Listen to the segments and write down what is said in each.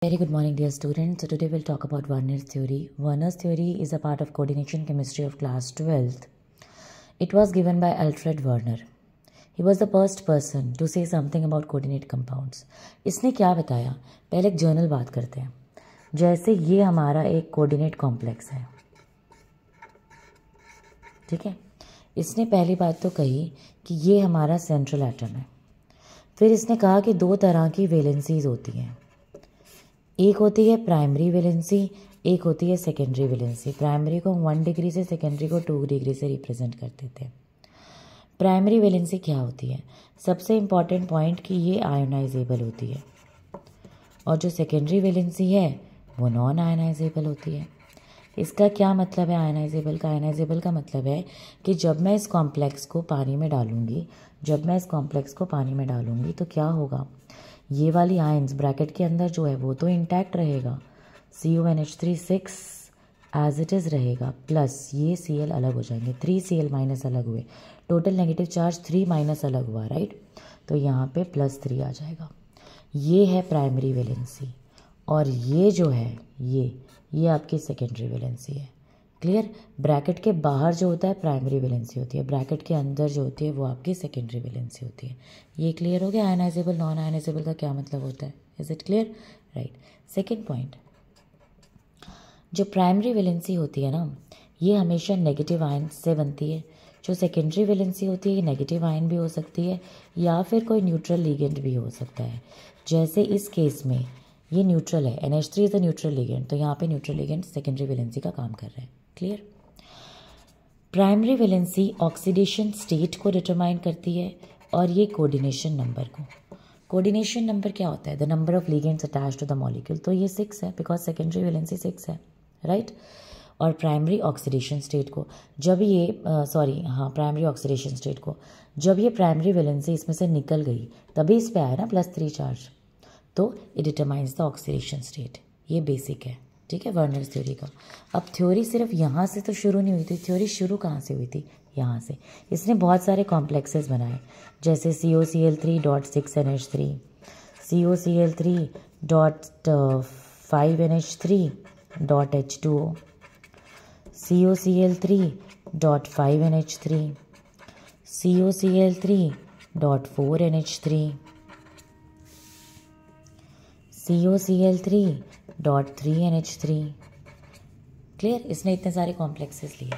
Very good morning, dear students. So today we'll talk about Werner's theory. Werner's theory is a part of coordination chemistry of class 12th. It was given by Alfred Werner. He was the first person to say something about coordinate compounds. इसने क्या बताया? पहले एक journal बात करते हैं. जैसे ये हमारा एक कोऑर्डिनेट कॉम्प्लेक्स है, ठीक है. इसने पहली बात तो कही कि ये हमारा सेंट्रल एटम है. फिर इसने कहा कि दो तरह की वैलेंसीज होती हैं. एक होती है प्राइमरी वैलेंसी, एक होती है सेकेंडरी वैलेंसी. प्राइमरी को 1 डिग्री से, सेकेंडरी को 2 डिग्री से रिप्रेजेंट करते थे. प्राइमरी वैलेंसी क्या होती है? सबसे इम्पॉर्टेंट पॉइंट कि ये आयोनाइजेबल होती है, और जो सेकेंडरी वैलेंसी है वो नॉन आयोनाइजेबल होती है. इसका क्या मतलब है आयोनाइजेबल का? आयोनाइजेबल का मतलब है कि जब मैं इस कॉम्प्लेक्स को पानी में डालूंगी तो क्या होगा, ये वाली आयंस ब्रैकेट के अंदर जो है वो तो इंटैक्ट रहेगा. CuNH3 6 एज इट इज़ रहेगा, प्लस ये Cl अलग हो जाएंगे. 3Cl माइनस अलग हुए, टोटल नेगेटिव चार्ज 3 माइनस अलग हुआ, राइट. तो यहाँ पे +3 आ जाएगा. ये है प्राइमरी वैलेंसी, और ये जो है ये आपकी सेकेंडरी वैलेंसी है. क्लियर? ब्रैकेट के बाहर जो होता है प्राइमरी वैलेंसी होती है, ब्रैकेट के अंदर जो होती है वो आपकी सेकेंडरी वैलेंसी होती है. ये क्लियर हो गया? आयनाइजेबल नॉन आयनाइजेबल का क्या मतलब होता है. Is it clear? Right. Second point, जो प्राइमरी वैलेंसी होती है ना, ये हमेशा नेगेटिव आयन से बनती है. जो सेकेंडरी वैलेंसी होती है ये नेगेटिव आयन भी हो सकती है, या फिर कोई न्यूट्रल लिगेंड भी हो सकता है. जैसे इस केस में ये न्यूट्रल है, NH3 is the neutral ligand, तो यहाँ पे न्यूट्रल लिगेंड सेकेंडरी वैलेंसी का काम कर रहा है. Clear? Primary valency oxidation state को डिटरमाइन करती है, और ये कोऑर्डिनेशन नंबर को. कोऑर्डिनेशन नंबर क्या होता है? The number of ligands attached to the molecule. तो ये 6 है, बिकॉज सेकेंडरी वैलेंसी 6 है, राइट. और प्राइमरी ऑक्सीडेशन स्टेट को जब ये प्राइमरी ऑक्सीडेशन स्टेट को जब ये प्राइमरी वैलेंसी इसमें से निकल गई तभी इस पे आया ना +3 चार्ज, तो it determines the oxidation state. ये बेसिक है, ठीक है, वर्नर्स थ्योरी का. अब थ्योरी सिर्फ यहाँ से तो शुरू नहीं हुई थी. थ्योरी शुरू कहाँ से हुई थी? यहाँ से. इसने बहुत सारे कॉम्प्लेक्सेस बनाए, जैसे COCl3.6NH3, COCl3.5NH3.H2O, COCl3.5NH3, COCl3.4NH3, COCl3.3NH3. Clear? इसने इतने सारे कॉम्प्लेक्सेस लिए.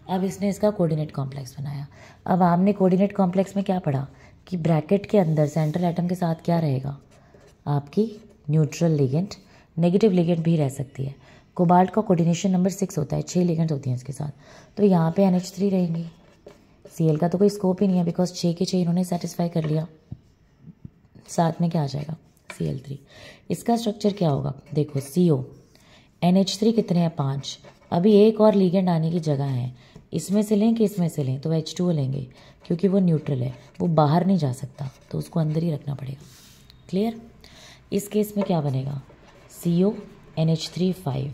अब इसने इसका कोऑर्डिनेट कॉम्प्लेक्स बनाया. अब आपने कोऑर्डिनेट कॉम्प्लेक्स में क्या पढ़ा कि ब्रैकेट के अंदर सेंट्रल एटम के साथ क्या रहेगा? आपकी न्यूट्रल लिगेंड. नेगेटिव लिगेंड भी रह सकती है. कोबाल्ट का कोऑर्डिनेशन नंबर 6 होता है, 6 लिगेंड होती हैं इसके साथ. तो यहाँ पे NH3 रहेंगी. Cl का तो कोई स्कोप ही नहीं है, बिकॉज 6 के 6 इन्होंने सेटिस्फाई कर लिया. साथ में क्या आ जाएगा? Cl3. इसका स्ट्रक्चर क्या होगा? देखो, CO NH3 कितने हैं? 5. अभी एक और लिगेंड आने की जगह है. इसमें से लें कि इसमें से लें? तो H2O लेंगे, क्योंकि वो न्यूट्रल है, वो बाहर नहीं जा सकता, तो उसको अंदर ही रखना पड़ेगा. क्लियर? इस केस में क्या बनेगा? CO NH3 5.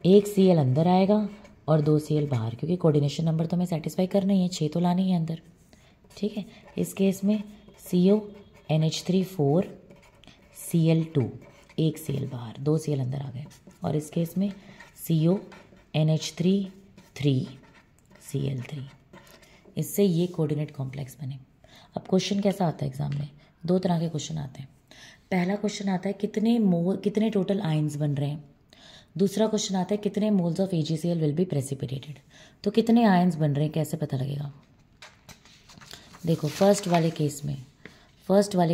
एक Cl अंदर आएगा और 2 Cl बाहर, क्योंकि कोऑर्डिनेशन नंबर तो हमें सेटिस्फाई करना ही है, 6 तो लानी है अंदर. ठीक है. इस केस में CO NH3 4, Cl2, एक Cl बाहर, 2 Cl अंदर आ गए. और इस केस में CO NH3 3, Cl3. इससे ये कोऑर्डिनेट कॉम्प्लेक्स बने. अब क्वेश्चन कैसा आता है एग्जाम में? 2 तरह के क्वेश्चन आते हैं. पहला क्वेश्चन आता है कितने टोटल आयंस बन रहे हैं. दूसरा क्वेश्चन आता है कितने moles of AgCl will be precipitated. तो कितने आयंस बन रहे हैं कैसे पता लगेगा? देखो, फर्स्ट वाले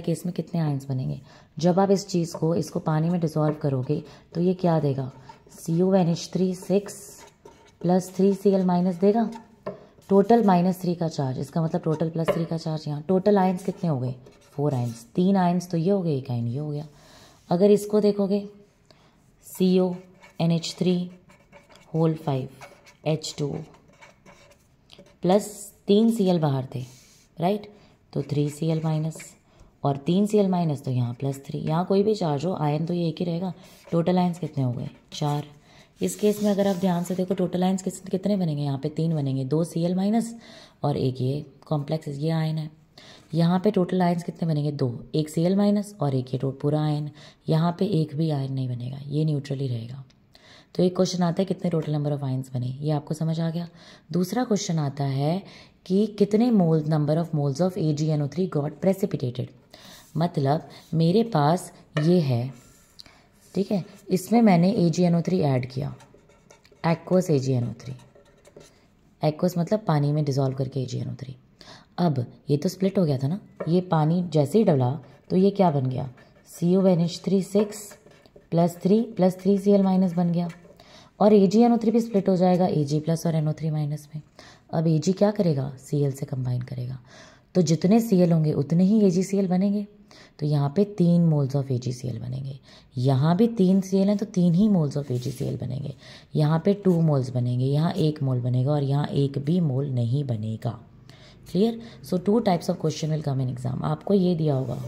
केस में कितने आयंस बनेंगे? जब आप इसको पानी में डिसॉल्व करोगे तो ये क्या देगा? CuNH3 6 + 3Cl माइनस देगा. टोटल -3 का चार्ज, इसका मतलब टोटल +3 का चार्ज यहाँ. टोटल आयंस कितने हो गए? 4 आयंस. 3 आयंस तो ये हो गए, 1 आयन ये हो गया. अगर इसको देखोगे, CONH3 whole 5 H2O plus 3 Cl बाहर थे, राइट. तो 3Cl माइनस, और 3Cl माइनस तो यहाँ +3. यहाँ कोई भी चार्ज हो, आयन तो ये एक ही रहेगा. टोटल आयंस कितने हो गए? 4. इस केस में अगर आप ध्यान से देखो, टोटल आयंस कितने बनेंगे? यहाँ पे 3 बनेंगे, 2 Cl माइनस और एक ये कॉम्प्लेक्स, ये आयन है. यहाँ पे टोटल आयन्स कितने बनेंगे? 2, एक Cl माइनस और एक ये पूरा आयन। यहाँ पे एक भी आयन नहीं बनेगा, ये न्यूट्रल ही रहेगा। तो एक क्वेश्चन आता है कितने टोटल नंबर ऑफ आयन्स बने, ये आपको समझ आ गया। दूसरा क्वेश्चन आता है कि कितने number of moles of AgNO3 got precipitated. मतलब मेरे पास ये है, ठीक है, इसमें मैंने AgNO3 ऐड किया, एक्वस AgNO3, एक्वस मतलब पानी में डिजोल्व करके AgNO3। अब ये तो स्प्लिट हो गया था ना, ये पानी जैसे ही डला तो ये क्या बन गया? CuNH3 6 + 3 Cl माइनस बन गया। और AgNO3 भी स्प्लिट हो जाएगा Ag प्लस और NO3 माइनस में। अब Ag क्या करेगा? Cl से कंबाइन करेगा, तो जितने Cl होंगे उतने ही AgCl बनेंगे। तो यहाँ पे 3 मोल्स ऑफ AgCl बनेंगे, यहाँ भी 3 Cl हैं तो 3 ही मोल्स ऑफ AgCl बनेंगे। यहाँ पे 2 मोल्स बनेंगे, यहाँ 1 मोल बनेगा और यहाँ 1 भी मोल नहीं बनेगा। Clear? So 2 types of question will come in exam. आपको ये दिया होगा,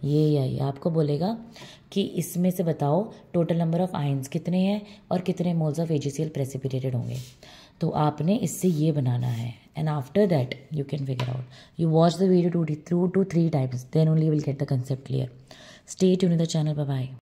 ये आपको बोलेगा कि इसमें से बताओ टोटल नंबर ऑफ आयन्स कितने हैं और कितने मोल्स ऑफ AgCl प्रेसिपिटेटेड होंगे। तो आपने इससे ये बनाना है, and after that you can figure out. You watch the video 2 to 3 times, then only will get the concept clear. Stay tune in the channel. Bye bye.